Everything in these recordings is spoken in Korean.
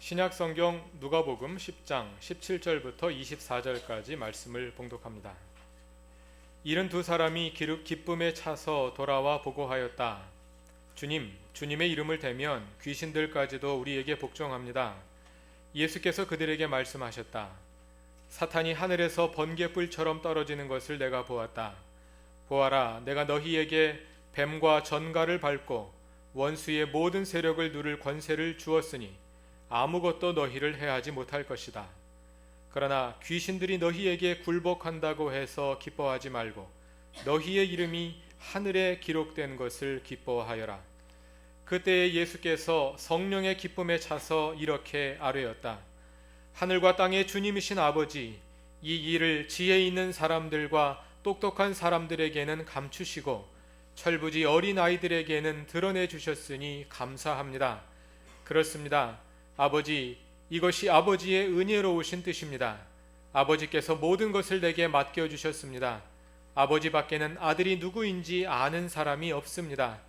신약 성경 누가복음 10장 17절부터 24절까지 말씀을 봉독합니다. 72사람이 기쁨에 차서 돌아와 보고하였다. 주님, 주님의 이름을 대면 귀신들까지도 우리에게 복종합니다. 예수께서 그들에게 말씀하셨다. 사탄이 하늘에서 번개불처럼 떨어지는 것을 내가 보았다. 보아라, 내가 너희에게 뱀과 전갈을 밟고 원수의 모든 세력을 누를 권세를 주었으니 아무것도 너희를 해하지 못할 것이다. 그러나 귀신들이 너희에게 굴복한다고 해서 기뻐하지 말고 너희의 이름이 하늘에 기록된 것을 기뻐하여라. 그때에 예수께서 성령의 기쁨에 차서 이렇게 아뢰었다. 하늘과 땅의 주님이신 아버지, 이 일을 지혜 있는 사람들과 똑똑한 사람들에게는 감추시고 철부지 어린 아이들에게는 드러내 주셨으니 감사합니다. 그렇습니다. 아버지, 이것이 아버지의 은혜로우신 뜻입니다. 아버지께서 모든 것을 내게 맡겨주셨습니다. 아버지 밖에는 아들이 누구인지 아는 사람이 없습니다.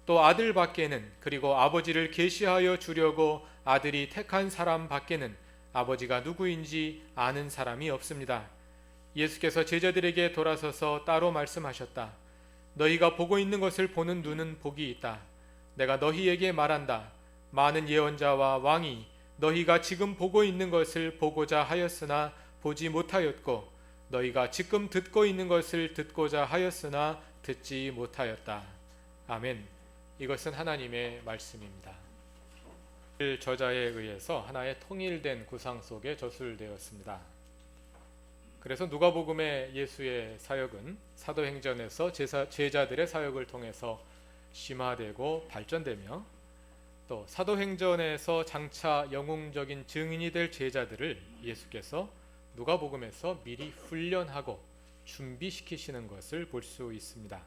또 아들 밖에는, 그리고 아버지를 계시하여 주려고 아들이 택한 사람 밖에는 아버지가 누구인지 아는 사람이 없습니다. 예수께서 제자들에게 돌아서서 따로 말씀하셨다. 너희가 보고 있는 것을 보는 눈은 복이 있다. 내가 너희에게 말한다. 많은 예언자와 왕이 너희가 지금 보고 있는 것을 보고자 하였으나 보지 못하였고 너희가 지금 듣고 있는 것을 듣고자 하였으나 듣지 못하였다. 아멘. 이것은 하나님의 말씀입니다. 저자에 의해서 하나의 통일된 구상 속에 저술되었습니다. 그래서 누가복음의 예수의 사역은 사도행전에서 제자들의 사역을 통해서 심화되고 발전되며 또 사도행전에서 장차 영웅적인 증인이 될 제자들을 예수께서 누가복음에서 미리 훈련하고 준비시키시는 것을 볼 수 있습니다.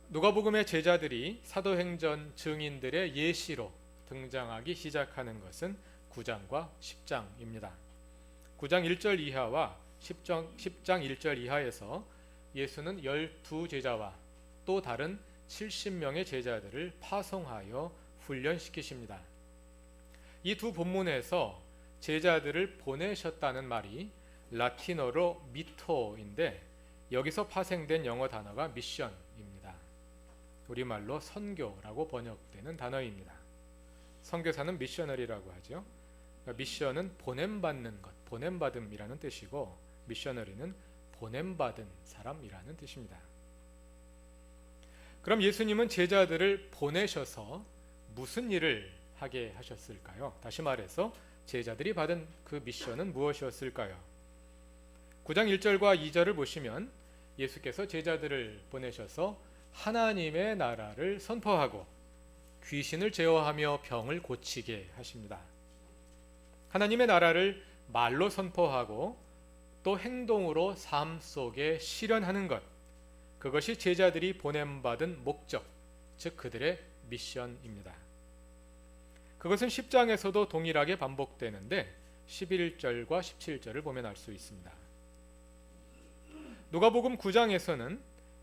누가복음의 제자들이 사도행전 증인들의 예시로 등장하기 시작하는 것은 9장과 10장입니다. 9장 1절 이하와 10장 1절 이하에서 예수는 12제자와 또 다른 70명의 제자들을 파송하여 훈련시키십니다. 이 두 본문에서 제자들을 보내셨다는 말이 라틴어로 미토인데 여기서 파생된 영어 단어가 미션입니다. 우리말로 선교라고 번역되는 단어입니다. 선교사는 미셔너리라고 하죠. 미션은 보냄받는 것, 보냄받음이라는 뜻이고 미셔너리는 보냄받은 사람이라는 뜻입니다. 그럼 예수님은 제자들을 보내셔서 무슨 일을 하게 하셨을까요? 다시 말해서 제자들이 받은 그 미션은 무엇이었을까요? 9장 1절과 2절을 보시면 예수께서 제자들을 보내셔서 하나님의 나라를 선포하고 귀신을 제어하며 병을 고치게 하십니다. 하나님의 나라를 말로 선포하고 또 행동으로 삶 속에 실현하는 것, 그것이 제자들이 보냄받은 목적, 즉 그들의 미션입니다. 그것은 10장에서도 동일하게 반복되는데 11절과 17절을 보면 알 수 있습니다. 누가복음 9장에서는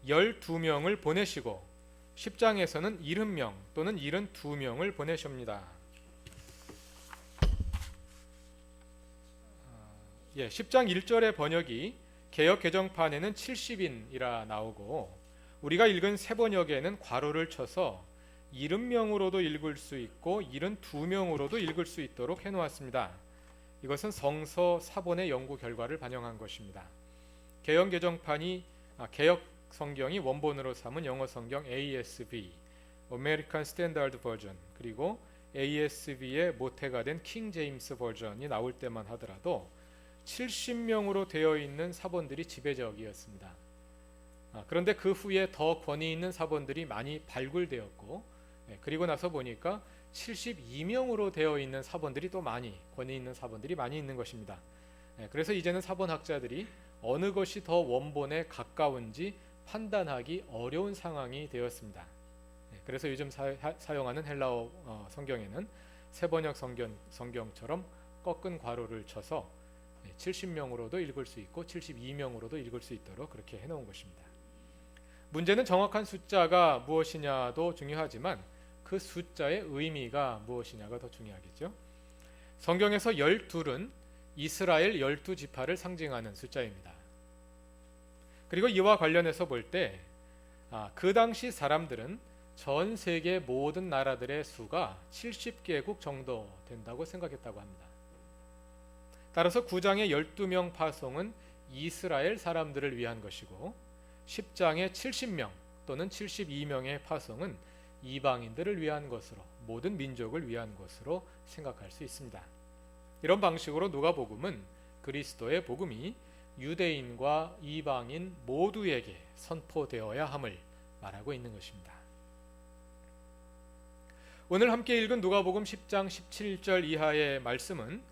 12명을 보내시고 10장에서는 70명 또는 72명을 보내십니다. 10장 1절의 번역이 개역 개정판에는 70인이라 나오고 우리가 읽은 새 번역에는 괄호를 쳐서 70명으로도 읽을 수 있고 72명으로도 읽을 수 있도록 해놓았습니다. 이것은 성서 사본의 연구 결과를 반영한 것입니다. 개역 성경이 원본으로 삼은 영어 성경 ASV, American Standard Version, 그리고 ASV의 모태가 된 킹 제임스 버전이 나올 때만 하더라도 70명으로 되어 있는 사본들이 지배적이었습니다. 그런데 그 후에 더 권위 있는 사본들이 많이 발굴되었고 그리고 나서 보니까 72명으로 되어 있는 사본들이 또 권위 있는 사본들이 많이 있는 것입니다. 그래서 이제는 사본학자들이 어느 것이 더 원본에 가까운지 판단하기 어려운 상황이 되었습니다. 그래서 요즘 사용하는 헬라어 성경에는 새번역 성경처럼 꺾은 괄호를 쳐서 70명으로도 읽을 수 있고 72명으로도 읽을 수 있도록 그렇게 해놓은 것입니다. 문제는 정확한 숫자가 무엇이냐도 중요하지만 그 숫자의 의미가 무엇이냐가 더 중요하겠죠. 성경에서 12은 이스라엘 12지파를 상징하는 숫자입니다. 그리고 이와 관련해서 볼 때 그 당시 사람들은 전 세계 모든 나라들의 수가 70개국 정도 된다고 생각했다고 합니다. 따라서 9장의 12명 파송은 이스라엘 사람들을 위한 것이고 10장의 70명 또는 72명의 파송은 이방인들을 위한 것으로, 모든 민족을 위한 것으로 생각할 수 있습니다. 이런 방식으로 누가복음은 그리스도의 복음이 유대인과 이방인 모두에게 선포되어야 함을 말하고 있는 것입니다. 오늘 함께 읽은 누가복음 10장 17절 이하의 말씀은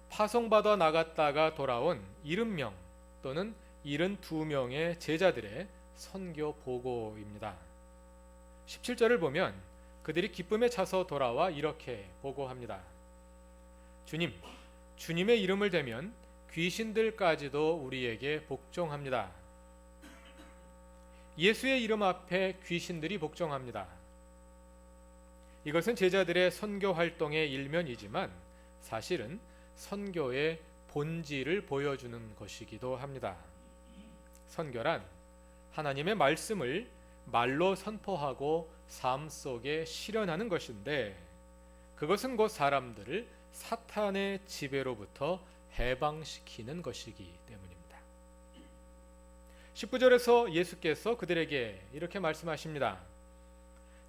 파송받아 나갔다가 돌아온 70명 또는 72명의 제자들의 선교 보고입니다. 17절을 보면 그들이 기쁨에 차서 돌아와 이렇게 보고합니다. 주님, 주님의 이름을 대면 귀신들까지도 우리에게 복종합니다. 예수의 이름 앞에 귀신들이 복종합니다. 이것은 제자들의 선교 활동의 일면이지만 사실은 선교의 본질을 보여주는 것이기도 합니다. 선교란 하나님의 말씀을 말로 선포하고 삶 속에 실현하는 것인데 그것은 곧 사람들을 사탄의 지배로부터 해방시키는 것이기 때문입니다. 19절에서 예수께서 그들에게 이렇게 말씀하십니다.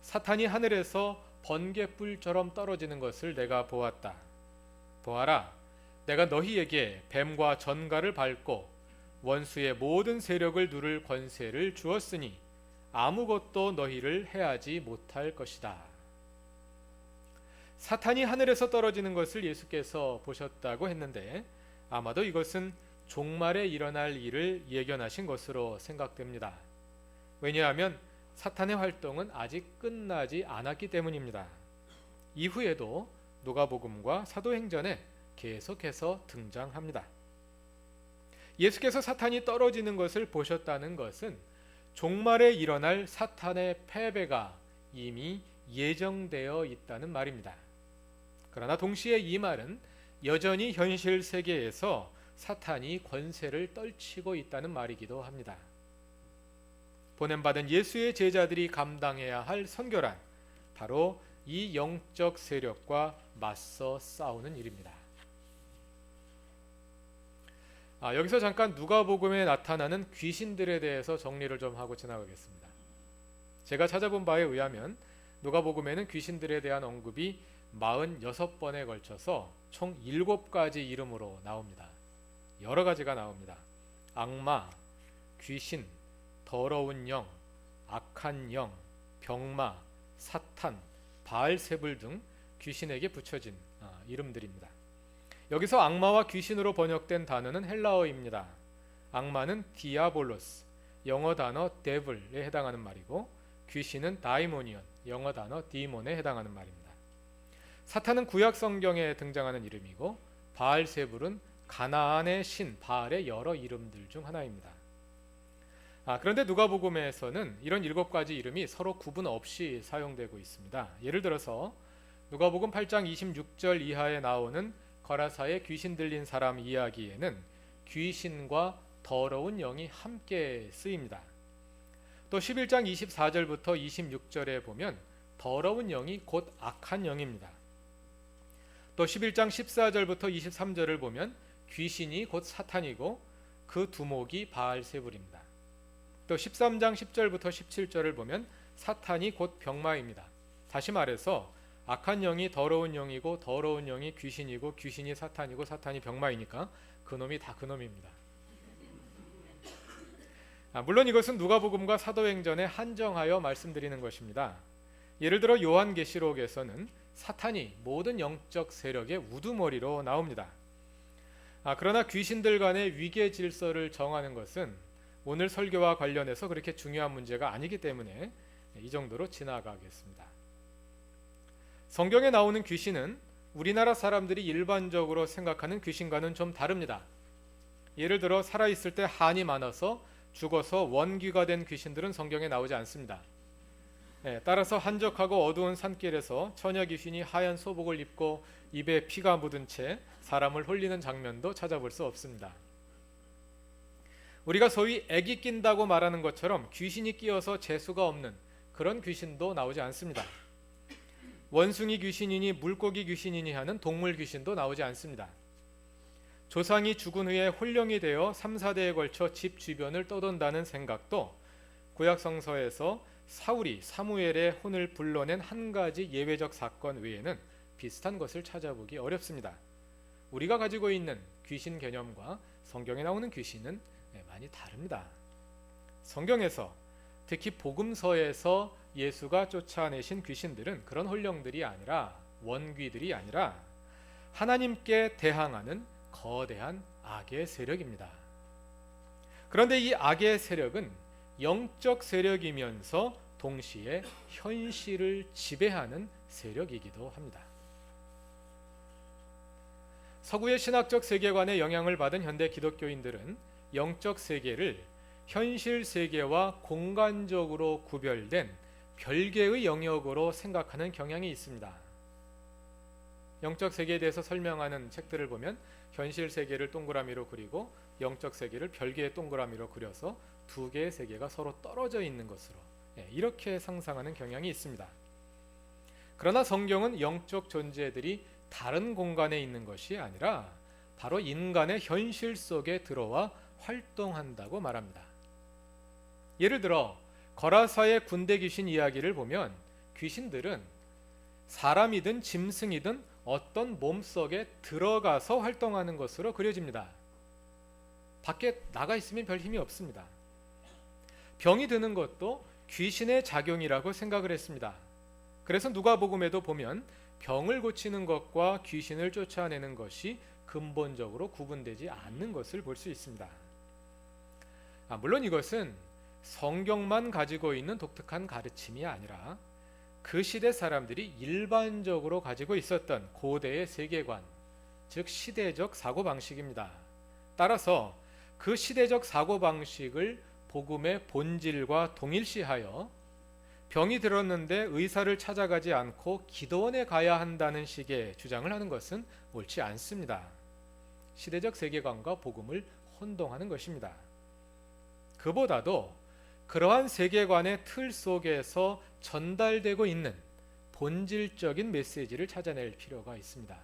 사탄이 하늘에서 번개불처럼 떨어지는 것을 내가 보았다. 보아라, 내가 너희에게 뱀과 전갈을 밟고 원수의 모든 세력을 누를 권세를 주었으니 아무것도 너희를 해하지 못할 것이다. 사탄이 하늘에서 떨어지는 것을 예수께서 보셨다고 했는데 아마도 이것은 종말에 일어날 일을 예견하신 것으로 생각됩니다. 왜냐하면 사탄의 활동은 아직 끝나지 않았기 때문입니다. 이후에도 누가복음과 사도행전에 계속해서 등장합니다. 예수께서 사탄이 떨어지는 것을 보셨다는 것은 종말에 일어날 사탄의 패배가 이미 예정되어 있다는 말입니다. 그러나 동시에 이 말은 여전히 현실 세계에서 사탄이 권세를 떨치고 있다는 말이기도 합니다. 보냄받은 예수의 제자들이 감당해야 할 선교란 바로 이 영적 세력과 맞서 싸우는 일입니다. 여기서 잠깐 누가복음에 나타나는 귀신들에 대해서 정리를 좀 하고 지나가겠습니다. 제가 찾아본 바에 의하면 누가복음에는 귀신들에 대한 언급이 46번에 걸쳐서 총 7가지 이름으로 나옵니다. 여러 가지가 나옵니다. 악마, 귀신, 더러운 영, 악한 영, 병마, 사탄, 바알세불 등 귀신에게 붙여진 이름들입니다. 여기서 악마와 귀신으로 번역된 단어는 헬라어입니다. 악마는 디아볼로스, 영어 단어 devil에 해당하는 말이고 귀신은 다이모니온, 영어 단어 디몬에 해당하는 말입니다. 사탄은 구약 성경에 등장하는 이름이고 바알세불은 가나안의 신 바알의 여러 이름들 중 하나입니다. 그런데 누가복음에서는 이런 7가지 이름이 서로 구분 없이 사용되고 있습니다. 예를 들어서 누가복음 8장 26절 이하에 나오는 거라사의 귀신 들린 사람 이야기에는 귀신과 더러운 영이 함께 쓰입니다. 또 11장 24절부터 26절에 보면 더러운 영이 곧 악한 영입니다. 또 11장 14절부터 23절을 보면 귀신이 곧 사탄이고 그 두목이 바알세불입니다. 또 13장 10절부터 17절을 보면 사탄이 곧 병마입니다. 다시 말해서 악한 영이 더러운 영이고 더러운 영이 귀신이고 귀신이 사탄이고 사탄이 병마이니까 그놈이 다 그놈입니다. 물론 이것은 누가복음과 사도행전에 한정하여 말씀드리는 것입니다. 예를 들어 요한계시록에서는 사탄이 모든 영적 세력의 우두머리로 나옵니다. 그러나 귀신들 간의 위계 질서를 정하는 것은 오늘 설교와 관련해서 그렇게 중요한 문제가 아니기 때문에 이 정도로 지나가겠습니다. 성경에 나오는 귀신은 우리나라 사람들이 일반적으로 생각하는 귀신과는 좀 다릅니다. 예를 들어 살아있을 때 한이 많아서 죽어서 원귀가 된 귀신들은 성경에 나오지 않습니다. 따라서 한적하고 어두운 산길에서 처녀 귀신이 하얀 소복을 입고 입에 피가 묻은 채 사람을 홀리는 장면도 찾아볼 수 없습니다. 우리가 소위 애기 낀다고 말하는 것처럼 귀신이 끼어서 재수가 없는 그런 귀신도 나오지 않습니다. 원숭이 귀신이니 물고기 귀신이니 하는 동물 귀신도 나오지 않습니다. 조상이 죽은 후에 혼령이 되어 3, 4대에 걸쳐 집 주변을 떠돈다는 생각도 구약 성서에서 사울이 사무엘의 혼을 불러낸 한 가지 예외적 사건 외에는 비슷한 것을 찾아보기 어렵습니다. 우리가 가지고 있는 귀신 개념과 성경에 나오는 귀신은 많이 다릅니다. 성경에서 특히 복음서에서 예수가 쫓아내신 귀신들은 그런 혼령들이 아니라 원귀들이 아니라 하나님께 대항하는 거대한 악의 세력입니다. 그런데 이 악의 세력은 영적 세력이면서 동시에 현실을 지배하는 세력이기도 합니다. 서구의 신학적 세계관에 영향을 받은 현대 기독교인들은 영적 세계를 현실 세계와 공간적으로 구별된 별개의 영역으로 생각하는 경향이 있습니다. 영적 세계에 대해서 설명하는 책들을 보면 현실 세계를 동그라미로 그리고 영적 세계를 별개의 동그라미로 그려서 두 개의 세계가 서로 떨어져 있는 것으로 이렇게 상상하는 경향이 있습니다. 그러나 성경은 영적 존재들이 다른 공간에 있는 것이 아니라 바로 인간의 현실 속에 들어와 활동한다고 말합니다. 예를 들어 거라사의 군대 귀신 이야기를 보면 귀신들은 사람이든 짐승이든 어떤 몸속에 들어가서 활동하는 것으로 그려집니다. 밖에 나가 있으면 별 힘이 없습니다. 병이 드는 것도 귀신의 작용이라고 생각을 했습니다. 그래서 누가복음에도 보면 병을 고치는 것과 귀신을 쫓아내는 것이 근본적으로 구분되지 않는 것을 볼 수 있습니다. 물론 이것은 성경만 가지고 있는 독특한 가르침이 아니라 그 시대 사람들이 일반적으로 가지고 있었던 고대의 세계관, 즉 시대적 사고방식입니다. 따라서 그 시대적 사고방식을 복음의 본질과 동일시하여 병이 들었는데 의사를 찾아가지 않고 기도원에 가야 한다는 식의 주장을 하는 것은 옳지 않습니다. 시대적 세계관과 복음을 혼동하는 것입니다. 그보다도 그러한 세계관의 틀 속에서 전달되고 있는 본질적인 메시지를 찾아낼 필요가 있습니다.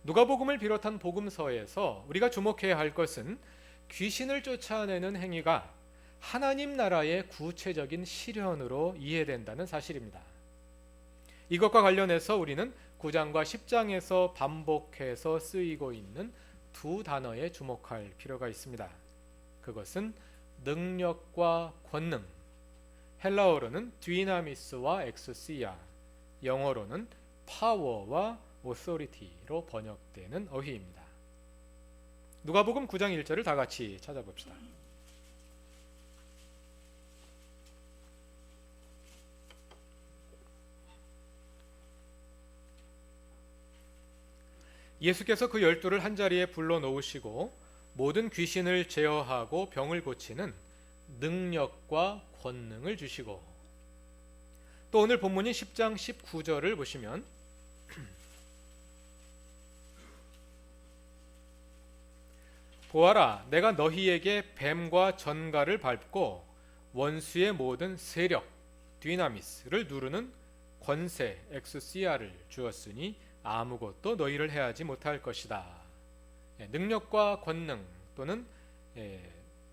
누가복음을 비롯한 복음서에서 우리가 주목해야 할 것은 귀신을 쫓아내는 행위가 하나님 나라의 구체적인 실현으로 이해된다는 사실입니다. 이것과 관련해서 우리는 9장과 10장에서 반복해서 쓰이고 있는 두 단어에 주목할 필요가 있습니다. 그것은 능력과 권능, 헬라어로는 디나미스와 엑소시아, 영어로는 파워와 오소리티로 번역되는 어휘입니다. 누가복음 9장 1절을 다 같이 찾아봅시다. 예수께서 그 12를 한자리에 불러놓으시고 모든 귀신을 제어하고 병을 고치는 능력과 권능을 주시고, 또 오늘 본문인 10장 19절을 보시면 보아라, 내가 너희에게 뱀과 전갈을 밟고 원수의 모든 세력 디나미스를 누르는 권세 엑소시아를 주었으니 아무것도 너희를 해하지 못할 것이다. 능력과 권능 또는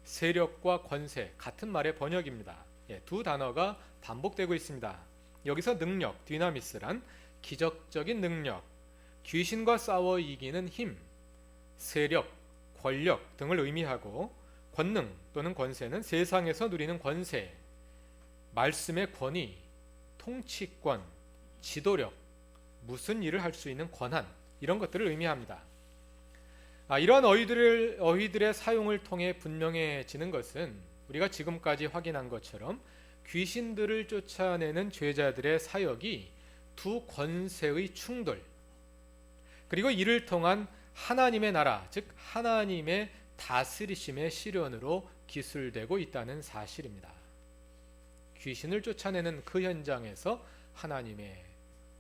세력과 권세, 같은 말의 번역입니다. 두 단어가 반복되고 있습니다. 여기서 능력, 디나미스란 기적적인 능력, 귀신과 싸워 이기는 힘, 세력, 권력 등을 의미하고, 권능 또는 권세는 세상에서 누리는 권세, 말씀의 권위, 통치권, 지도력, 무슨 일을 할 수 있는 권한, 이런 것들을 의미합니다. 이러한 어휘들의 사용을 통해 분명해지는 것은 우리가 지금까지 확인한 것처럼 귀신들을 쫓아내는 죄자들의 사역이 두 권세의 충돌, 그리고 이를 통한 하나님의 나라, 즉 하나님의 다스리심의 실현으로 기술되고 있다는 사실입니다. 귀신을 쫓아내는 그 현장에서 하나님의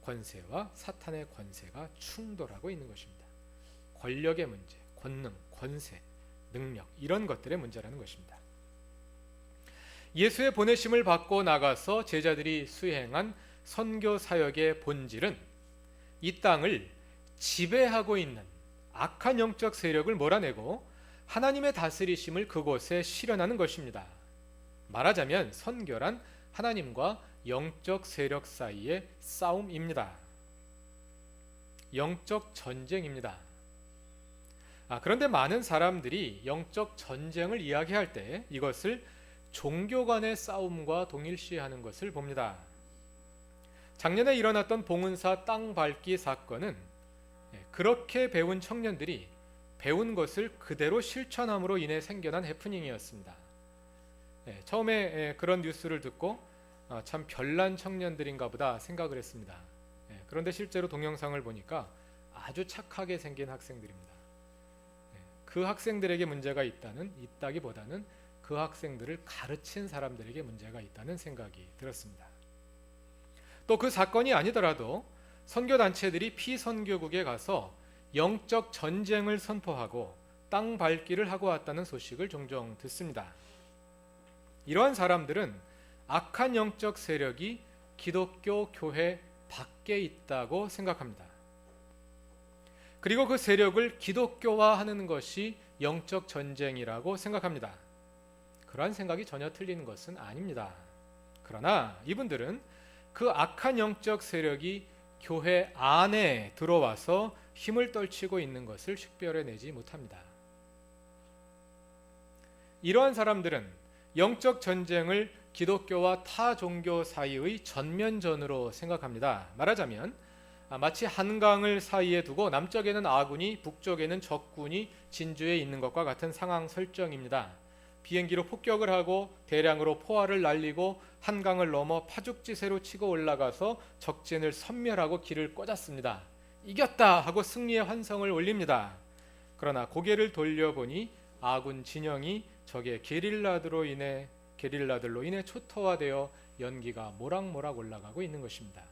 권세와 사탄의 권세가 충돌하고 있는 것입니다. 권력의 문제, 권능, 권세, 능력 이런 것들의 문제라는 것입니다. 예수의 보내심을 받고 나가서 제자들이 수행한 선교 사역의 본질은 이 땅을 지배하고 있는 악한 영적 세력을 몰아내고 하나님의 다스리심을 그곳에 실현하는 것입니다. 말하자면 선교란 하나님과 영적 세력 사이의 싸움입니다. 영적 전쟁입니다. 그런데 많은 사람들이 영적 전쟁을 이야기할 때 이것을 종교 간의 싸움과 동일시하는 것을 봅니다. 작년에 일어났던 봉은사 땅 밟기 사건은 그렇게 배운 청년들이 배운 것을 그대로 실천함으로 인해 생겨난 해프닝이었습니다. 처음에 그런 뉴스를 듣고 참 별난 청년들인가 보다 생각을 했습니다. 그런데 실제로 동영상을 보니까 아주 착하게 생긴 학생들입니다. 그 학생들에게 문제가 있다기보다는 그 학생들을 가르친 사람들에게 문제가 있다는 생각이 들었습니다. 또 그 사건이 아니더라도 선교단체들이 피선교국에 가서 영적 전쟁을 선포하고 땅 밟기를 하고 왔다는 소식을 종종 듣습니다. 이러한 사람들은 악한 영적 세력이 기독교 교회 밖에 있다고 생각합니다. 그리고 그 세력을 기독교화하는 것이 영적 전쟁이라고 생각합니다. 그러한 생각이 전혀 틀린 것은 아닙니다. 그러나 이분들은 그 악한 영적 세력이 교회 안에 들어와서 힘을 떨치고 있는 것을 식별해내지 못합니다. 이러한 사람들은 영적 전쟁을 기독교와 타 종교 사이의 전면전으로 생각합니다. 말하자면 마치 한강을 사이에 두고 남쪽에는 아군이 북쪽에는 적군이 진주에 있는 것과 같은 상황 설정입니다. 비행기로 폭격을 하고 대량으로 포화를 날리고 한강을 넘어 파죽지세로 치고 올라가서 적진을 섬멸하고 길을 꽂았습니다. 이겼다 하고 승리의 환성을 올립니다. 그러나 고개를 돌려보니 아군 진영이 적의 게릴라들로 인해 초토화되어 연기가 모락모락 올라가고 있는 것입니다.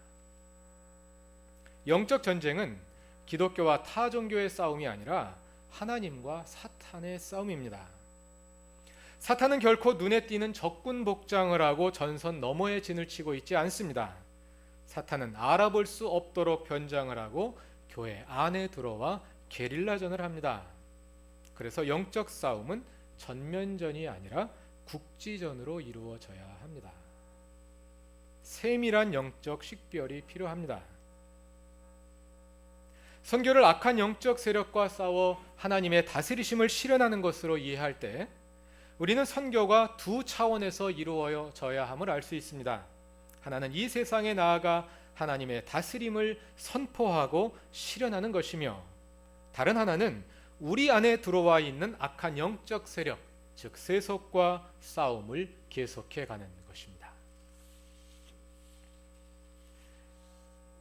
영적 전쟁은 기독교와 타 종교의 싸움이 아니라 하나님과 사탄의 싸움입니다. 사탄은 결코 눈에 띄는 적군 복장을 하고 전선 너머에 진을 치고 있지 않습니다. 사탄은 알아볼 수 없도록 변장을 하고 교회 안에 들어와 게릴라전을 합니다. 그래서 영적 싸움은 전면전이 아니라 국지전으로 이루어져야 합니다. 세밀한 영적 식별이 필요합니다. 선교를 악한 영적 세력과 싸워 하나님의 다스리심을 실현하는 것으로 이해할 때 우리는 선교가 두 차원에서 이루어져야 함을 알 수 있습니다. 하나는 이 세상에 나아가 하나님의 다스림을 선포하고 실현하는 것이며, 다른 하나는 우리 안에 들어와 있는 악한 영적 세력, 즉 세속과 싸움을 계속해 가는 것입니다.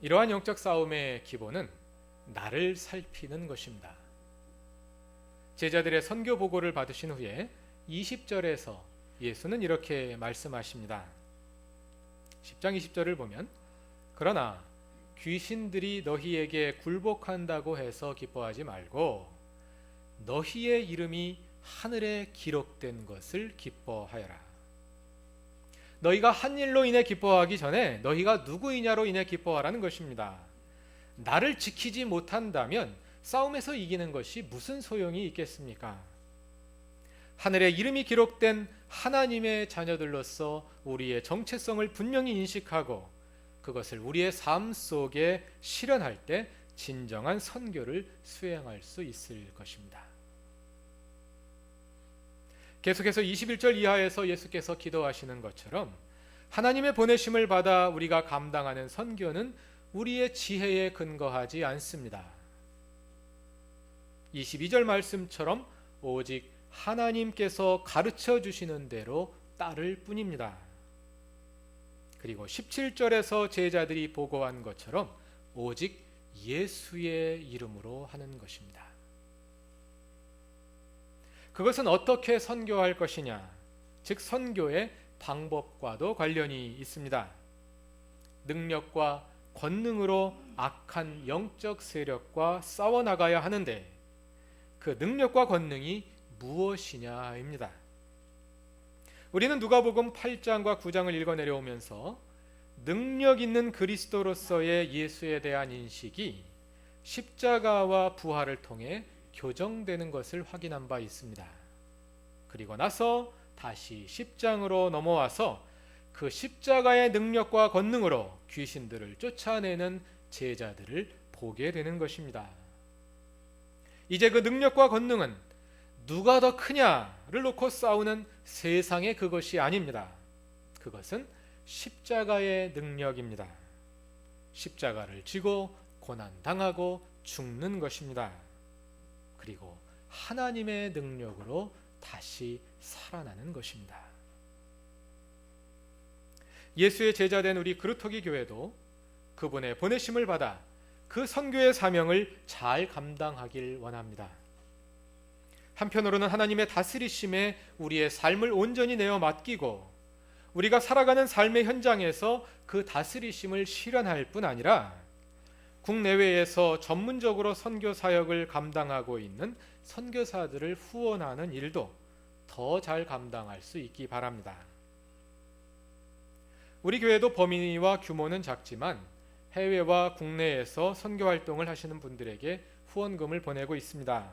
이러한 영적 싸움의 기본은 나를 살피는 것입니다. 제자들의 선교 보고를 받으신 후에 20절에서 예수는 이렇게 말씀하십니다. 10장 20절을 보면, 그러나 귀신들이 너희에게 굴복한다고 해서 기뻐하지 말고 너희의 이름이 하늘에 기록된 것을 기뻐하여라. 너희가 한 일로 인해 기뻐하기 전에 너희가 누구이냐로 인해 기뻐하라는 것입니다. 나를 지키지 못한다면 싸움에서 이기는 것이 무슨 소용이 있겠습니까? 하늘에 이름이 기록된 하나님의 자녀들로서 우리의 정체성을 분명히 인식하고 그것을 우리의 삶 속에 실현할 때 진정한 선교를 수행할 수 있을 것입니다. 계속해서 21절 이하에서 예수께서 기도하시는 것처럼 하나님의 보내심을 받아 우리가 감당하는 선교는 우리의 지혜에 근거하지 않습니다. 22절 말씀처럼 오직 하나님께서 가르쳐 주시는 대로 따를 뿐입니다. 그리고 17절에서 제자들이 보고한 것처럼 오직 예수의 이름으로 하는 것입니다. 그것은 어떻게 선교할 것이냐, 즉 선교의 방법과도 관련이 있습니다. 능력과 권능으로 악한 영적 세력과 싸워나가야 하는데 그 능력과 권능이 무엇이냐입니다. 우리는 누가복음 8장과 9장을 읽어 내려오면서 능력 있는 그리스도로서의 예수에 대한 인식이 십자가와 부활을 통해 교정되는 것을 확인한 바 있습니다. 그리고 나서 다시 10장으로 넘어와서 그 십자가의 능력과 권능으로 귀신들을 쫓아내는 제자들을 보게 되는 것입니다. 이제 그 능력과 권능은 누가 더 크냐를 놓고 싸우는 세상의 그것이 아닙니다. 그것은 십자가의 능력입니다. 십자가를 지고 고난당하고 죽는 것입니다. 그리고 하나님의 능력으로 다시 살아나는 것입니다. 예수의 제자된 우리 그루터기 교회도 그분의 보내심을 받아 그 선교의 사명을 잘 감당하길 원합니다. 한편으로는 하나님의 다스리심에 우리의 삶을 온전히 내어 맡기고 우리가 살아가는 삶의 현장에서 그 다스리심을 실현할 뿐 아니라 국내외에서 전문적으로 선교 사역을 감당하고 있는 선교사들을 후원하는 일도 더 잘 감당할 수 있기 바랍니다. 우리 교회도 범위와 규모는 작지만 해외와 국내에서 선교 활동을 하시는 분들에게 후원금을 보내고 있습니다.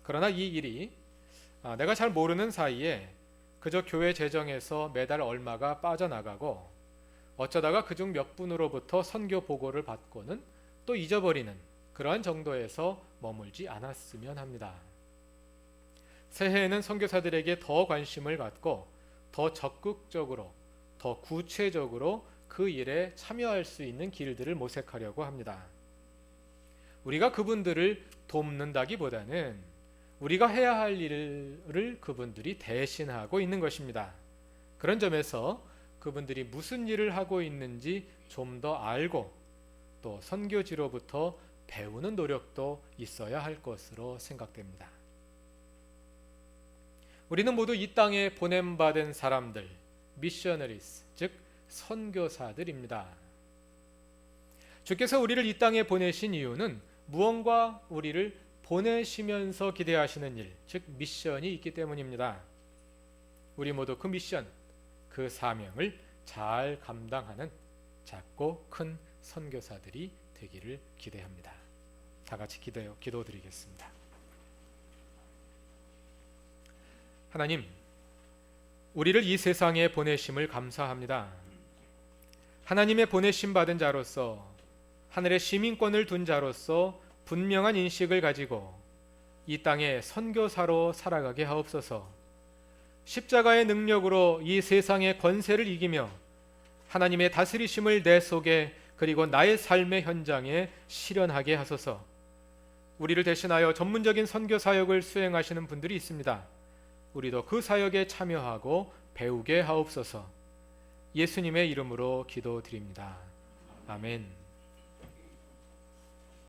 그러나 이 일이 내가 잘 모르는 사이에 그저 교회 재정에서 매달 얼마가 빠져나가고 어쩌다가 그중 몇 분으로부터 선교 보고를 받고는 또 잊어버리는 그러한 정도에서 머물지 않았으면 합니다. 새해에는 선교사들에게 더 관심을 갖고 더 적극적으로 더 구체적으로 그 일에 참여할 수 있는 길들을 모색하려고 합니다. 우리가 그분들을 돕는다기보다는 우리가 해야 할 일을 그분들이 대신하고 있는 것입니다. 그런 점에서 그분들이 무슨 일을 하고 있는지 좀 더 알고 또 선교지로부터 배우는 노력도 있어야 할 것으로 생각됩니다. 우리는 모두 이 땅에 보냄받은 사람들, 미셔너리스, 즉 선교사들입니다. 주께서 우리를 이 땅에 보내신 이유는 무언가 우리를 보내시면서 기대하시는 일, 즉 미션이 있기 때문입니다. 우리 모두 그 미션, 그 사명을 잘 감당하는 작고 큰 선교사들이 되기를 기대합니다. 다 같이 기도드리겠습니다. 하나님, 우리를 이 세상에 보내심을 감사합니다. 하나님의 보내심 받은 자로서 하늘의 시민권을 둔 자로서 분명한 인식을 가지고 이 땅에 선교사로 살아가게 하옵소서. 십자가의 능력으로 이 세상의 권세를 이기며 하나님의 다스리심을 내 속에 그리고 나의 삶의 현장에 실현하게 하소서. 우리를 대신하여 전문적인 선교 사역을 수행하시는 분들이 있습니다. 우리도 그 사역에 참여하고 배우게 하옵소서. 예수님의 이름으로 기도드립니다. 아멘.